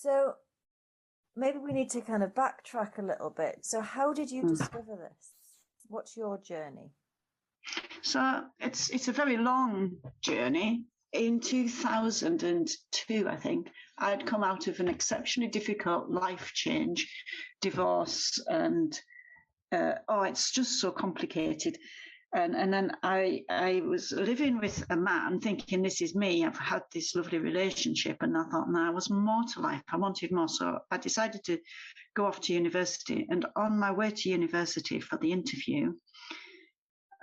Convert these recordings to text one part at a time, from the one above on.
So maybe we need to kind of backtrack a little bit. So how did you discover this? What's your journey? So it's a very long journey. In 2002, I think, I'd come out of an exceptionally difficult life change, divorce, and it's just so complicated. And then I was living with a man thinking, this is me. I've had this lovely relationship. And I thought, no, I was more to life. I wanted more. So I decided to go off to university. And on my way to university for the interview,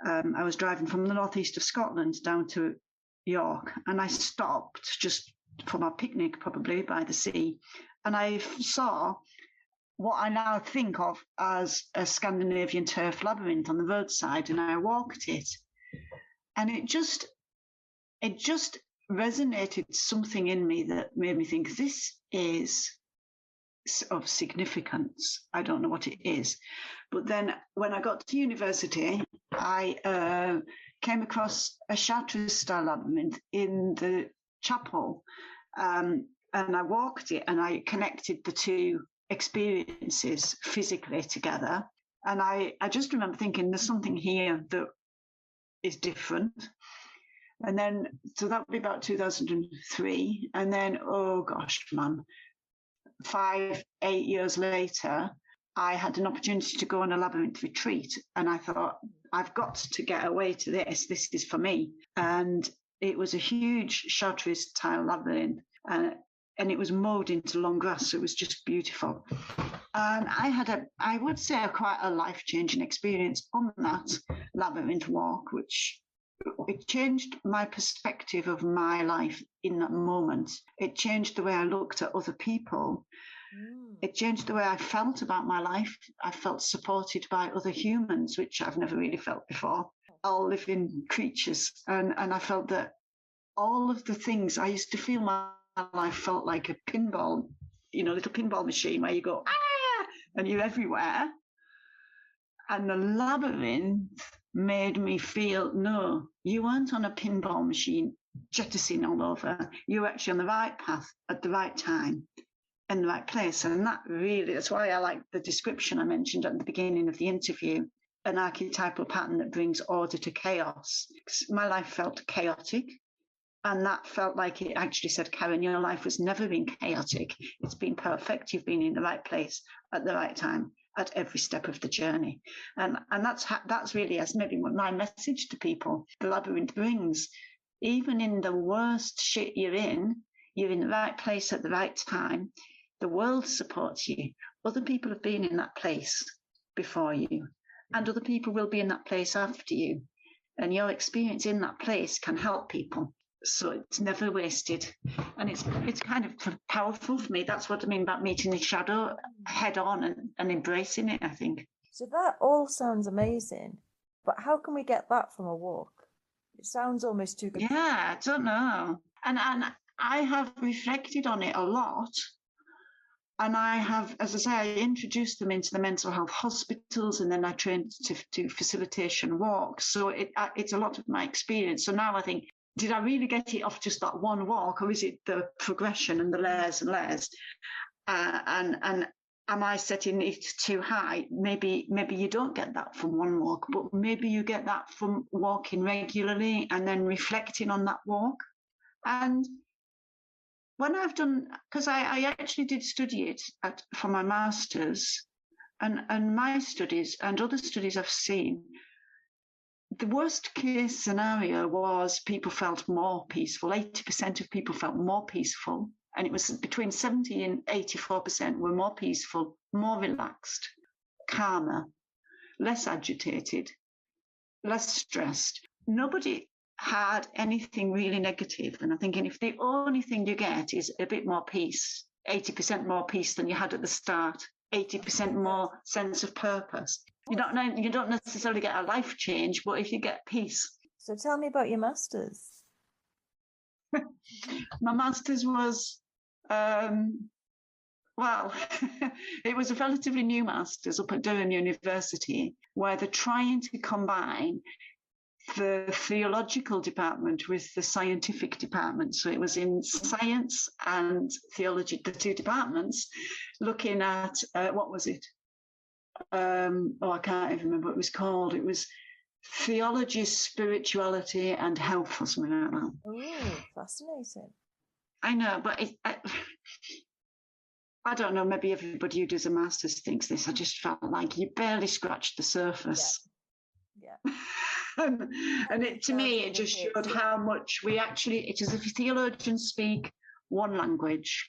I was driving from the northeast of Scotland down to York. And I stopped just for my picnic, probably by the sea. And I saw what I now think of as a Scandinavian turf labyrinth on the roadside, and I walked it, and it just resonated something in me that made me think, this is of significance. I don't know what it is. But then when I got to university, I came across a Chartreuse style labyrinth in the chapel, and I walked it, and I connected the two experiences physically together. And I just remember thinking, there's something here that is different. And then, so that would be about 2003. And then, oh gosh, man, 8 years later, I had an opportunity to go on a labyrinth retreat. And I thought, I've got to get away to this. This is for me. And it was a huge Chartreuse tile labyrinth. And it was mowed into long grass, so it was just beautiful. And I had I would say, quite a life-changing experience on that labyrinth walk, which it changed my perspective of my life in that moment. It changed the way I looked at other people. It changed the way I felt about my life. I felt supported by other humans, which I've never really felt before, all living creatures. And I felt that all of the things I used to feel my life felt like a pinball, little pinball machine where you go, and you're everywhere. And the labyrinth made me feel, no, you weren't on a pinball machine jettisoning all over. You were actually on the right path at the right time in the right place. And that's why I like the description I mentioned at the beginning of the interview, an archetypal pattern that brings order to chaos. My life felt chaotic. And that felt like it actually said, Karen, your life has never been chaotic. It's been perfect. You've been in the right place at the right time at every step of the journey. And that's really, as maybe my message to people, the labyrinth brings. Even in the worst shit you're in the right place at the right time. The world supports you. Other people have been in that place before you, and other people will be in that place after you. And your experience in that place can help people. So it's never wasted. And it's kind of powerful for me. That's what I mean about meeting the shadow head on and embracing it, I think. So that all sounds amazing. But how can we get that from a walk? It sounds almost too good. Yeah, I don't know. And I have reflected on it a lot. And I have, as I say, I introduced them into the mental health hospitals, and then I trained to do facilitation walks. So it's a lot of my experience. So now I think, did I really get it off just that one walk, or is it the progression and the layers and layers? And am I setting it too high? Maybe you don't get that from one walk, but maybe you get that from walking regularly and then reflecting on that walk. And when I've done, because I actually did study it for my master's, and my studies and other studies I've seen, the worst case scenario was people felt more peaceful. 80% of people felt more peaceful. And it was between 70 and 84% were more peaceful, more relaxed, calmer, less agitated, less stressed. Nobody had anything really negative. And I'm thinking, if the only thing you get is a bit more peace, 80% more peace than you had at the start, 80% more sense of purpose. You don't necessarily get a life change, but if you get peace. So tell me about your master's. My master's was, it was a relatively new master's up at Durham University, where they're trying to combine the theological department with the scientific department. So it was in science and theology, the two departments, looking at, what was it? I can't even remember what it was called. It was theology, spirituality and health or something like that. Oh, fascinating. I know, but I don't know, maybe everybody who does a master's thinks this. I just felt like you barely scratched the surface. Yeah. And it, to me, it just showed how much we actually, it is as if theologians speak one language,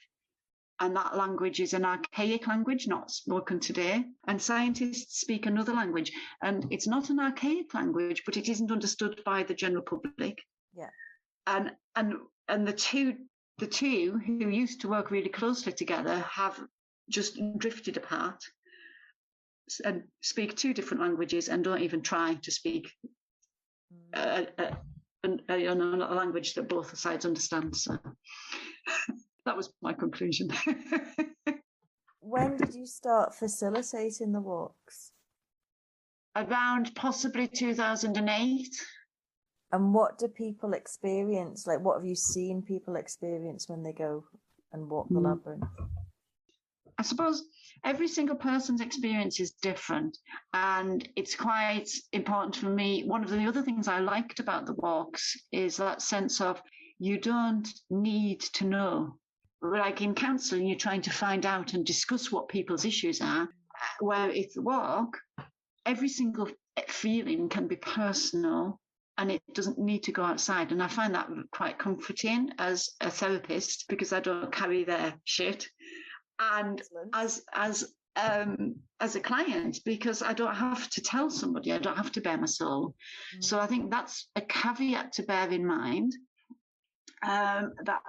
and that language is an archaic language, not spoken today, and scientists speak another language, and it's not an archaic language, but it isn't understood by the general public. Yeah. And the two who used to work really closely together have just drifted apart and speak two different languages and don't even try to speak a language that both sides understand. So that was my conclusion. When did you start facilitating the walks? Around possibly 2008. And what do people experience? Like, what have you seen people experience when they go and walk the labyrinth? I suppose every single person's experience is different, and it's quite important for me. One of the other things I liked about the walks is that sense of you don't need to know. Like in counselling, you're trying to find out and discuss what people's issues are, where it's the walk, every single feeling can be personal and it doesn't need to go outside. And I find that quite comforting as a therapist, because I don't carry their shit. And as a client, because I don't have to tell somebody, I don't have to bare my soul. So I think that's a caveat to bear in mind, that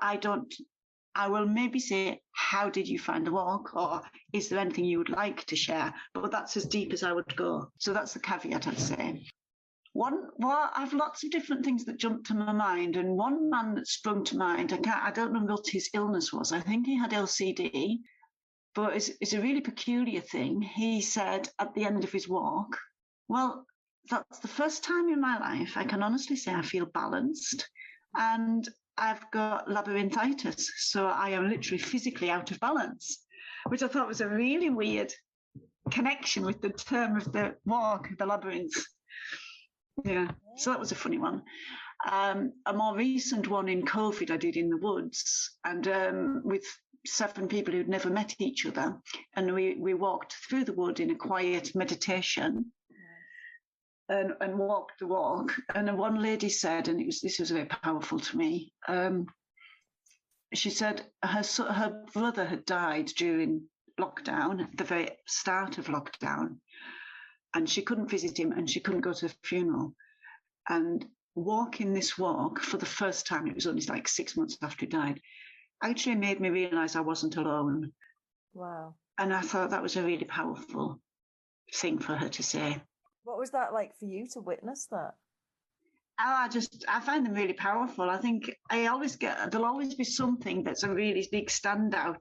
I will maybe say, how did you find the walk? Or is there anything you would like to share? But that's as deep as I would go. So that's the caveat, I'd say. I have lots of different things that jumped to my mind. And one man that sprung to mind, I don't know what his illness was. I think he had LCD, but it's a really peculiar thing. He said at the end of his walk, well, that's the first time in my life I can honestly say I feel balanced. And I've got labyrinthitis, so I am literally physically out of balance, which I thought was a really weird connection with the term of the walk, the labyrinths. Yeah, so that was a funny one. A more recent one in COVID I did in the woods, and with 7 people who'd never met each other, and we walked through the wood in a quiet meditation. And walked the walk, and one lady said, and this was very powerful to me. She said her brother had died during lockdown, at the very start of lockdown, and she couldn't visit him, and she couldn't go to the funeral. And walking this walk for the first time, it was only like 6 months after he died, actually made me realise I wasn't alone. Wow! And I thought that was a really powerful thing for her to say. What was that like for you to witness that? I find them really powerful. I think there'll always be something that's a really big standout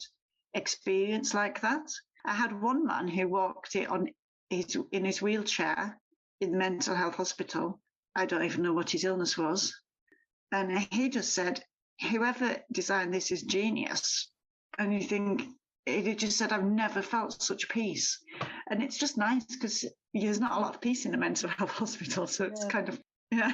experience like that. I had one man who walked it in his wheelchair in the mental health hospital. I don't even know what his illness was. And he just said, whoever designed this is genius. And you think, he just said, I've never felt such peace. And it's just nice because there's not a lot of peace in a mental health hospital. So it's kind of, yeah.